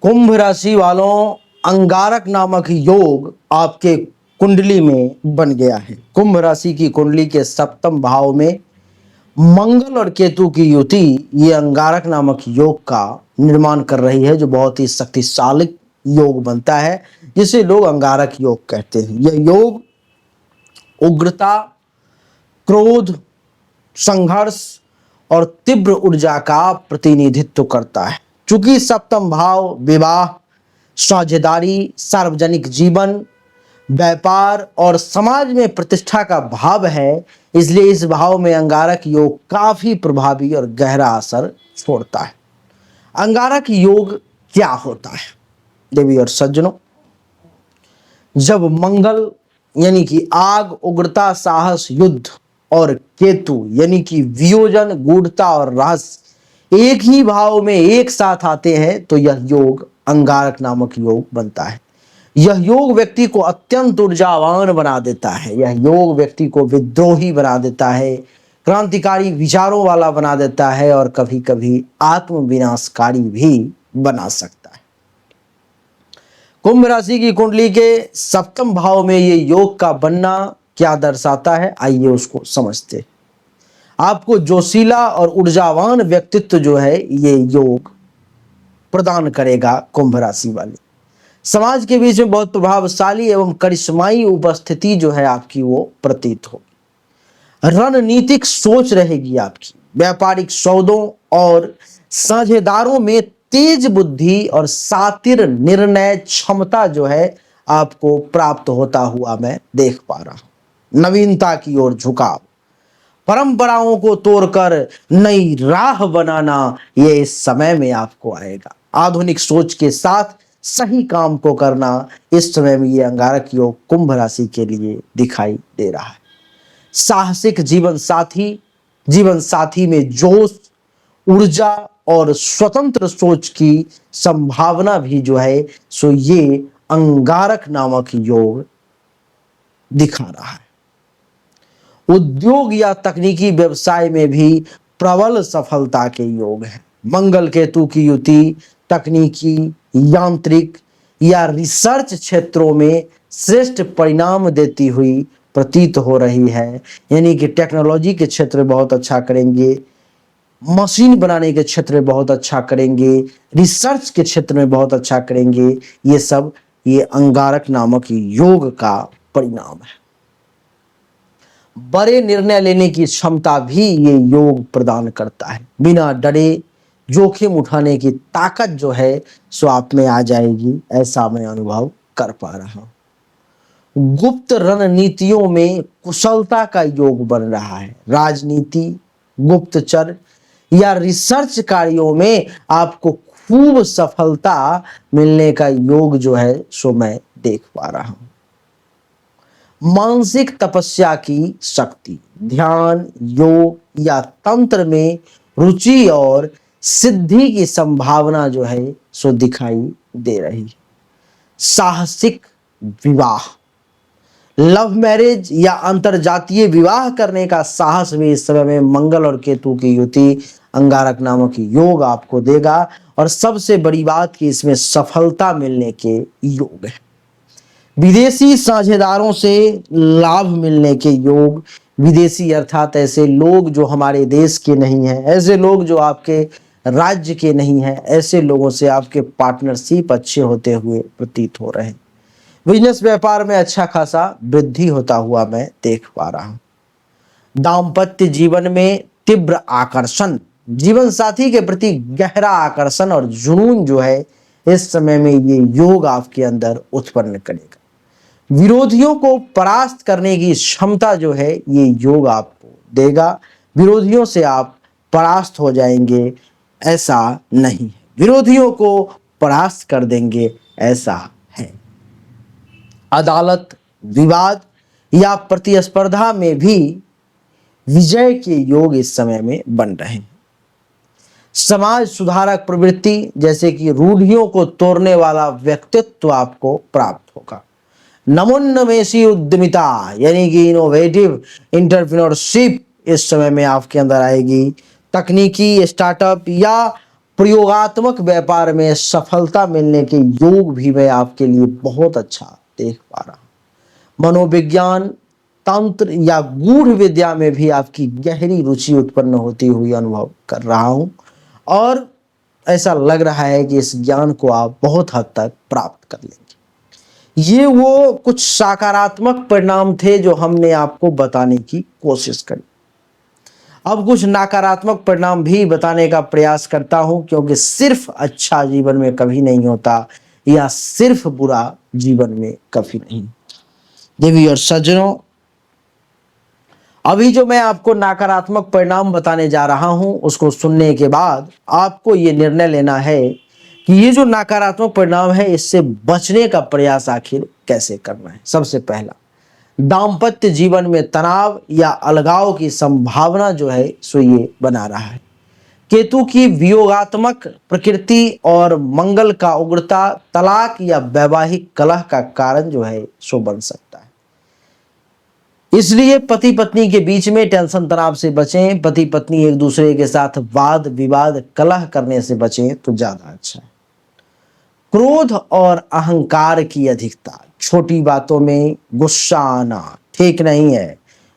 कुंभ राशि वालों, अंगारक नामक योग आपके कुंडली में बन गया है। कुंभ राशि की कुंडली के सप्तम भाव में मंगल और केतु की युति ये अंगारक नामक योग का निर्माण कर रही है, जो बहुत ही शक्तिशाली योग बनता है, जिसे लोग अंगारक योग कहते हैं। यह योग उग्रता, क्रोध, संघर्ष और तीव्र ऊर्जा का प्रतिनिधित्व करता है। चूंकि सप्तम भाव विवाह, साझेदारी, सार्वजनिक जीवन, व्यापार और समाज में प्रतिष्ठा का भाव है, इसलिए इस भाव में अंगारक योग काफी प्रभावी और गहरा असर छोड़ता है। अंगारक योग क्या होता है? देवी और सज्जनों, जब मंगल यानी कि आग, उग्रता, साहस, युद्ध और केतु यानी कि वियोजन, गूढ़ता और रहस्य एक ही भाव में एक साथ आते हैं, तो यह योग अंगारक नामक योग बनता है। यह योग व्यक्ति को अत्यंत ऊर्जावान बना देता है। यह योग व्यक्ति को विद्रोही बना देता है, क्रांतिकारी विचारों वाला बना देता है और कभी कभी आत्म विनाशकारी भी बना सकता है। कुंभ राशि की कुंडली के सप्तम भाव में ये योग का बनना क्या दर्शाता है, आइए उसको समझते हैं। आपको जोशीला और ऊर्जावान व्यक्तित्व जो है ये योग प्रदान करेगा। कुंभ राशि वाले समाज के बीच में बहुत प्रभावशाली एवं करिश्माई उपस्थिति जो है आपकी वो प्रतीत होगी। रणनीतिक सोच रहेगी आपकी। व्यापारिक सौदों और साझेदारों में तेज बुद्धि और शातिर निर्णय क्षमता जो है आपको प्राप्त होता हुआ मैं देख पा रहा हूं। नवीनता की ओर झुकाव, परंपराओं को तोड़कर नई राह बनाना, ये इस समय में आपको आएगा। आधुनिक सोच के साथ सही काम को करना, इस समय में ये अंगारक योग कुंभ राशि के लिए दिखाई दे रहा है। साहसिक जीवन साथी में जोश, ऊर्जा और स्वतंत्र सोच की संभावना भी जो है सो ये अंगारक नामक योग दिखा रहा है। उद्योग या तकनीकी व्यवसाय में भी प्रबल सफलता के योग है। मंगल केतु की युति तकनीकी, यांत्रिक या रिसर्च क्षेत्रों में श्रेष्ठ परिणाम देती हुई प्रतीत हो रही है। यानी कि टेक्नोलॉजी के क्षेत्र में बहुत अच्छा करेंगे, मशीन बनाने के क्षेत्र में बहुत अच्छा करेंगे, रिसर्च के क्षेत्र में बहुत अच्छा करेंगे। ये सब ये अंगारक नामक योग का परिणाम है। बड़े निर्णय लेने की क्षमता भी ये योग प्रदान करता है। बिना डरे जोखिम उठाने की ताकत जो है सो आप में आ जाएगी, ऐसा मैं अनुभव कर पा रहा हूं। गुप्त रणनीतियों में कुशलता का योग बन रहा है। राजनीति, गुप्तचर या रिसर्च कार्यों में आपको खूब सफलता मिलने का योग जो है सो मैं देख पा रहा हूं। मानसिक तपस्या की शक्ति, ध्यान, योग या तंत्र में रुचि और सिद्धि की संभावना जो है सो दिखाई दे रही है। साहसिक विवाह, लव मैरिज या अंतरजातीय विवाह करने का साहस भी इस समय में मंगल और केतु की युति अंगारक नामक योग आपको देगा। और सबसे बड़ी बात कि इसमें सफलता मिलने के योग है। विदेशी साझेदारों से लाभ मिलने के योग, विदेशी अर्थात ऐसे लोग जो हमारे देश के नहीं हैं, ऐसे लोग जो आपके राज्य के नहीं हैं, ऐसे लोगों से आपके पार्टनरशिप अच्छे होते हुए प्रतीत हो रहे हैं। बिजनेस व्यापार में अच्छा खासा वृद्धि होता हुआ मैं देख पा रहा हूं। दाम्पत्य जीवन में तीव्र आकर्षण, जीवन साथी के प्रति गहरा आकर्षण और जुनून जो है इस समय में ये योग आपके अंदर उत्पन्न करेगा। विरोधियों को परास्त करने की क्षमता जो है ये योग आपको देगा। विरोधियों से आप परास्त हो जाएंगे ऐसा नहीं है, विरोधियों को परास्त कर देंगे ऐसा है। अदालत, विवाद या प्रतिस्पर्धा में भी विजय के योग इस समय में बन रहे हैं। समाज सुधारक प्रवृत्ति जैसे कि रूढ़ियों को तोड़ने वाला व्यक्तित्व आपको प्राप्त होगा। नमोन्मेषी उद्यमिता यानी कि इनोवेटिव एंटरप्रेन्योरशिप इस समय में आपके अंदर आएगी। तकनीकी स्टार्टअप या प्रयोगात्मक व्यापार में सफलता मिलने के योग भी मैं आपके लिए बहुत अच्छा देख पा रहा हूं। मनोविज्ञान, तंत्र या गूढ़ विद्या में भी आपकी गहरी रुचि उत्पन्न होती हुई अनुभव कर रहा हूं और ऐसा लग रहा है कि इस ज्ञान को आप बहुत हद तक प्राप्त कर लेंगे। ये वो कुछ सकारात्मक परिणाम थे जो हमने आपको बताने की कोशिश करी। अब कुछ नकारात्मक परिणाम भी बताने का प्रयास करता हूं, क्योंकि सिर्फ अच्छा जीवन में कभी नहीं होता या सिर्फ बुरा जीवन में कभी नहीं। देवी और सज्जनों, अभी जो मैं आपको नकारात्मक परिणाम बताने जा रहा हूं, उसको सुनने के बाद आपको ये निर्णय लेना है कि ये जो नकारात्मक परिणाम है, इससे बचने का प्रयास आखिर कैसे करना है। सबसे पहला, दाम्पत्य जीवन में तनाव या अलगाव की संभावना जो है सो ये बना रहा है। केतु की वियोगात्मक प्रकृति और मंगल का उग्रता तलाक या वैवाहिक कलह का कारण जो है सो बन सकता है। इसलिए पति पत्नी के बीच में टेंशन तनाव से बचें। पति पत्नी एक दूसरे के साथ वाद विवाद कलह करने से बचें तो ज्यादा अच्छा है। क्रोध और अहंकार की अधिकता, छोटी बातों में गुस्सा आना ठीक नहीं है।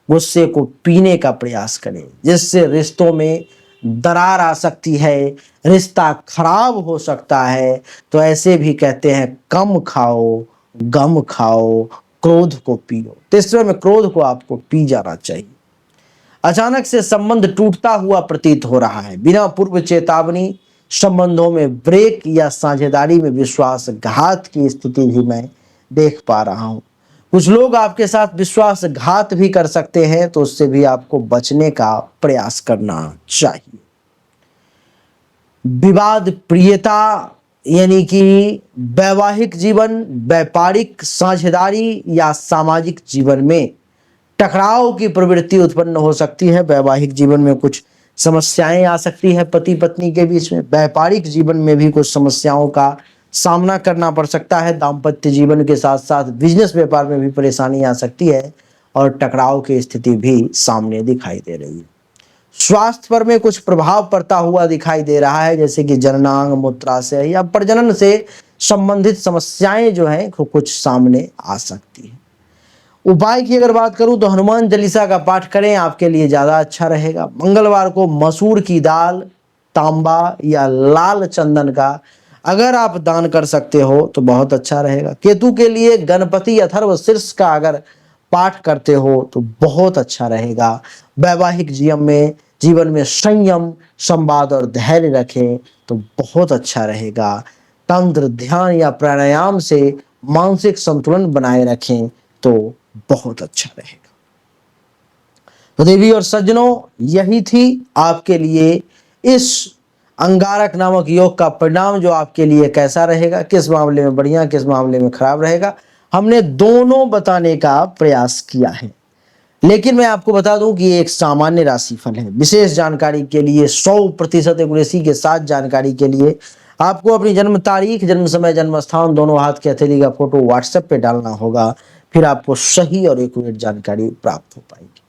गुस्से को पीने का प्रयास करें, जिससे रिश्तों में दरार आ सकती है, रिश्ता खराब हो सकता है। तो ऐसे भी कहते हैं, कम खाओ गम खाओ, क्रोध को पियो। तो इस समय में क्रोध को आपको पी जाना चाहिए। अचानक से संबंध टूटता हुआ प्रतीत हो रहा है। बिना पूर्व चेतावनी संबंधों में ब्रेक या साझेदारी में विश्वासघात की स्थिति भी मैं देख पा रहा हूं। कुछ लोग आपके साथ विश्वासघात भी कर सकते हैं, तो उससे भी आपको बचने का प्रयास करना चाहिए। विवाद प्रियता यानी कि वैवाहिक जीवन, व्यापारिक साझेदारी या सामाजिक जीवन में टकराव की प्रवृत्ति उत्पन्न हो सकती है। वैवाहिक जीवन में कुछ समस्याएं आ सकती है पति पत्नी के बीच में। व्यापारिक जीवन में भी कुछ समस्याओं का सामना करना पड़ सकता है। दाम्पत्य जीवन के साथ साथ बिजनेस व्यापार में भी परेशानी आ सकती है और टकराव की स्थिति भी सामने दिखाई दे रही है। स्वास्थ्य पर में कुछ प्रभाव पड़ता हुआ दिखाई दे रहा है, जैसे कि जननांग, मूत्राशय या प्रजनन से संबंधित समस्याएं जो हैं कुछ सामने आ सकती है। उपाय की अगर बात करूं तो हनुमान चालीसा का पाठ करें, आपके लिए ज्यादा अच्छा रहेगा। मंगलवार को मसूर की दाल, तांबा या लाल चंदन का अगर आप दान कर सकते हो तो बहुत अच्छा रहेगा। केतु के लिए गणपति अथर्व शीर्ष का अगर पाठ करते हो तो बहुत अच्छा रहेगा। वैवाहिक जीवन में संयम, संवाद और धैर्य रखें तो बहुत अच्छा रहेगा। तंत्र, ध्यान या प्राणायाम से मानसिक संतुलन बनाए रखें तो बहुत अच्छा रहेगा। तो देवी और सज्जनों, यही थी आपके लिए इस अंगारक नामक योग का परिणाम, जो आपके लिए कैसा रहेगा, किस मामले में बढ़िया, किस मामले में खराब रहेगा। हमने दोनों बताने का प्रयास किया है, लेकिन मैं आपको बता दूं कि ये एक सामान्य राशिफल है। विशेष जानकारी के लिए 100% एक्यूरेसी के साथ जानकारी के लिए आपको अपनी जन्म तारीख, जन्म समय, जन्म स्थान, दोनों हाथ के हथेली का फोटो व्हाट्सएप पे डालना होगा। फिर आपको सही और एक्यूरेट जानकारी प्राप्त हो पाएगी।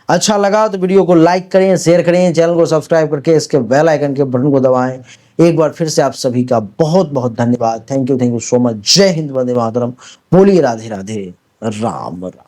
अच्छा लगा तो वीडियो को लाइक करें, शेयर करें, चैनल को सब्सक्राइब करके इसके बेल आइकन के बटन को दबाएं। एक बार फिर से आप सभी का बहुत बहुत धन्यवाद। Thank you so much. जय हिंद, वंदे मातरम। बोलिए राधे राधे, राम राम।